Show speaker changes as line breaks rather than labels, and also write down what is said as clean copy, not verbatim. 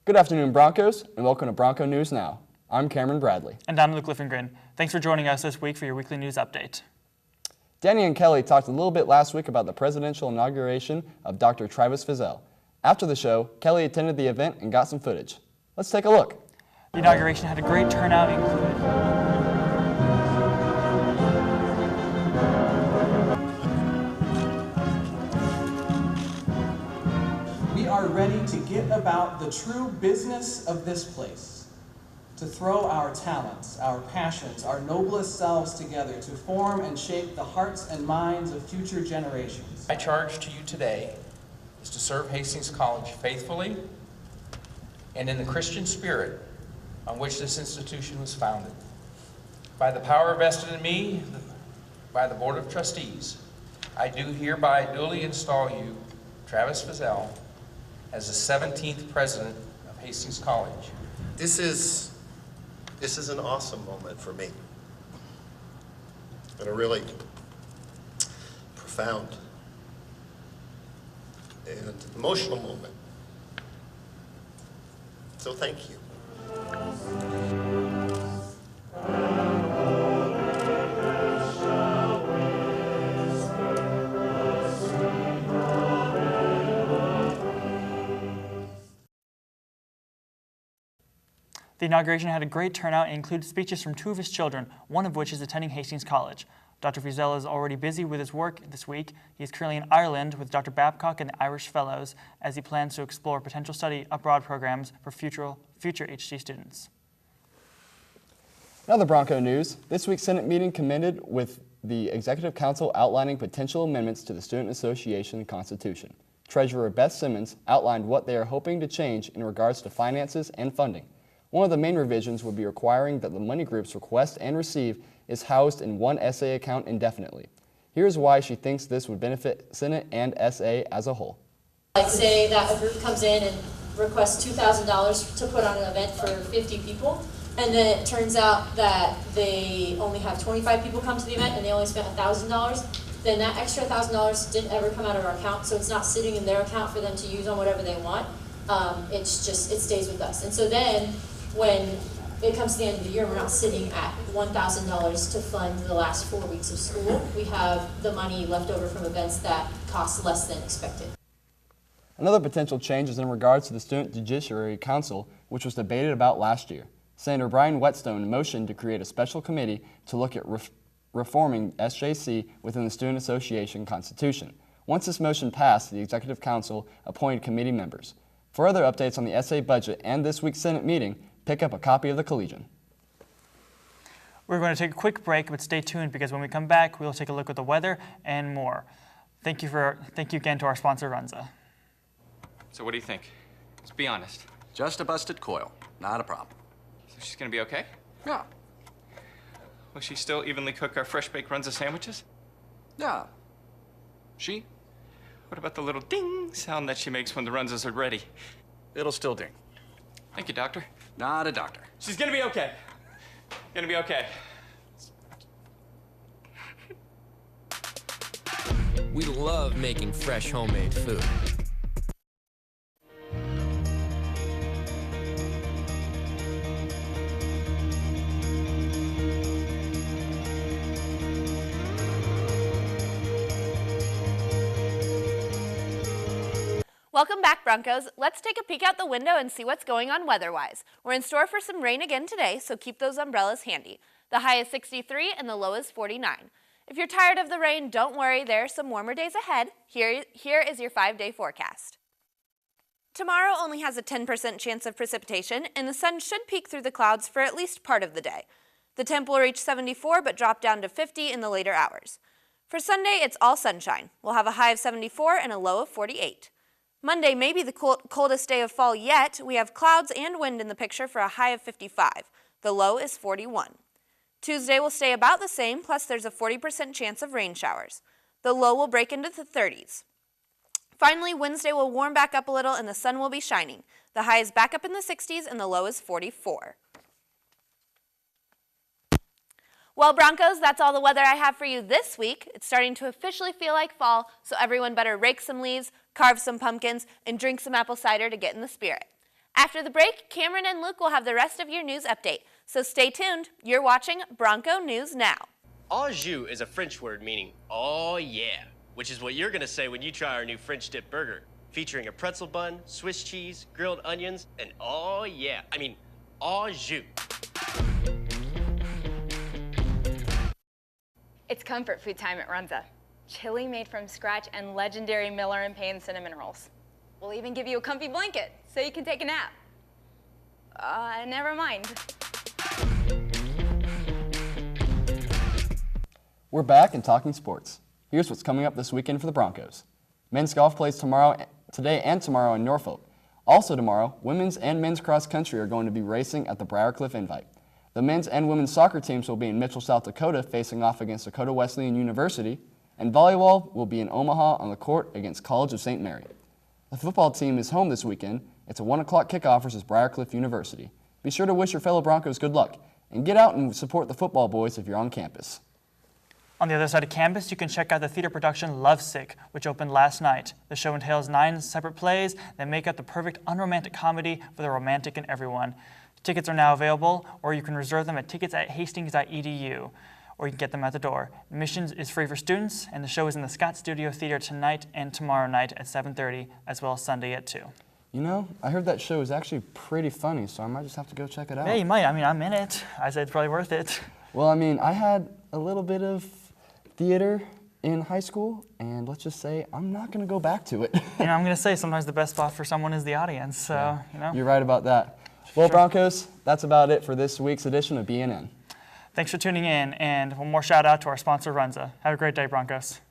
Good afternoon, Broncos, and welcome to Bronco News Now. I'm Cameron Bradley.
And I'm Luke Liffengren. Thanks for joining us this week for your weekly news update.
Danny and Kelly talked a little bit last week about the presidential inauguration of Dr. Travis Fizzell. After the show, Kelly attended the event and got some footage. Let's take a look.
The inauguration had a great turnout, including
We are ready to get about the true business of this place, to throw our talents, our passions, our noblest selves together to form and shape the hearts and minds of future generations.
My charge to you today is to serve Hastings College faithfully and in the Christian spirit on which this institution was founded. By the power vested in me by the Board of Trustees, I do hereby duly install you, Travis Fizzell, as the 17th president of Hastings College.
This is an awesome moment for me, and a really profound and emotional moment. So thank you.
The inauguration had a great turnout and included speeches from two of his children, one of which is attending Hastings College. Dr. Fizzell is already busy with his work this week. He is currently in Ireland with Dr. Babcock and the Irish Fellows as he plans to explore potential study abroad programs for future HC students.
In other Bronco news, this week's Senate meeting commended with the Executive Council outlining potential amendments to the Student Association Constitution. Treasurer Beth Simmons outlined what they are hoping to change in regards to finances and funding. One of the main revisions would be requiring that the money groups request and receive is housed in one SA account indefinitely. Here's why she thinks this would benefit Senate and SA as a whole.
Like say that a group comes in and requests $2,000 to put on an event for 50 people, and then it turns out that they only have 25 people come to the event and they only spent $1,000, then that extra $1,000 didn't ever come out of our account, so it's not sitting in their account for them to use on whatever they want. It stays with us. And so then when it comes to the end of the year, we're not sitting at $1,000 to fund the last 4 weeks of school. We have the money left over from events that cost less than expected.
Another potential change is in regards to the Student Judiciary Council, which was debated about last year. Senator Brian Whetstone motioned to create a special committee to look at reforming SJC within the Student Association Constitution. Once this motion passed, the Executive Council appointed committee members. For other updates on the SA budget and this week's Senate meeting, pick up a copy of the Collegian.
We're going to take a quick break, but stay tuned because when we come back, we'll take a look at the weather and more. Thank you again to our sponsor, Runza.
So what do you think? Let's be honest.
Just a busted coil, not a problem.
So she's gonna be okay?
Yeah.
Will she still evenly cook our fresh baked Runza sandwiches?
Yeah. She?
What about the little ding sound that she makes when the Runzas are ready?
It'll still ding.
Thank you, doctor.
Not a doctor.
She's gonna be okay. Gonna be okay.
We love making fresh homemade food.
Welcome back, Broncos. Let's take a peek out the window and see what's going on weather-wise. We're in store for some rain again today, so keep those umbrellas handy. The high is 63 and the low is 49. If you're tired of the rain, don't worry, there are some warmer days ahead. Here is your 5-day forecast. Tomorrow only has a 10% chance of precipitation, and the sun should peek through the clouds for at least part of the day. The temp will reach 74 but drop down to 50 in the later hours. For Sunday, it's all sunshine. We'll have a high of 74 and a low of 48. Monday may be the coldest day of fall yet. We have clouds and wind in the picture for a high of 55. The low is 41. Tuesday will stay about the same, plus there's a 40% chance of rain showers. The low will break into the 30s. Finally, Wednesday will warm back up a little and the sun will be shining. The high is back up in the 60s and the low is 44. Well, Broncos, that's all the weather I have for you this week. It's starting to officially feel like fall, so everyone better rake some leaves, carve some pumpkins, and drink some apple cider to get in the spirit. After the break, Cameron and Luke will have the rest of your news update. So stay tuned. You're watching Bronco News Now.
Au jus is a French word meaning "oh yeah," which is what you're gonna say when you try our new French dip burger, featuring a pretzel bun, Swiss cheese, grilled onions, and oh yeah, au jus.
It's comfort food time at Runza. Chili made from scratch and legendary Miller and Payne cinnamon rolls. We'll even give you a comfy blanket so you can take a nap. Never mind.
We're back and talking sports. Here's what's coming up this weekend for the Broncos. Men's golf plays today and tomorrow in Norfolk. Also tomorrow, women's and men's cross country are going to be racing at the Briarcliff Invite. The men's and women's soccer teams will be in Mitchell, South Dakota, facing off against Dakota Wesleyan University, and volleyball will be in Omaha on the court against College of St. Mary. The football team is home this weekend. It's a 1 o'clock kickoff versus Briarcliff University. Be sure to wish your fellow Broncos good luck, and get out and support the football boys if you're on campus.
On the other side of campus, you can check out the theater production Lovesick, which opened last night. The show entails 9 separate plays that make up the perfect unromantic comedy for the romantic in everyone. Tickets are now available, or you can reserve them at tickets@hastings.edu, or you can get them at the door. Admissions is free for students, and the show is in the Scott Studio Theater tonight and tomorrow night at 7:30, as well as Sunday at 2.
You know, I heard that show is actually pretty funny, so I might just have to go check it out.
Yeah, you might. I'm in it. I say it's probably worth it.
Well, I had a little bit of theater in high school, and let's just say I'm not going to go back to it.
I'm going to say sometimes the best spot for someone is the audience, so,
yeah. You're right about that. Well, Broncos, that's about it for this week's edition of BNN.
Thanks for tuning in, and one more shout out to our sponsor, Runza. Have a great day, Broncos.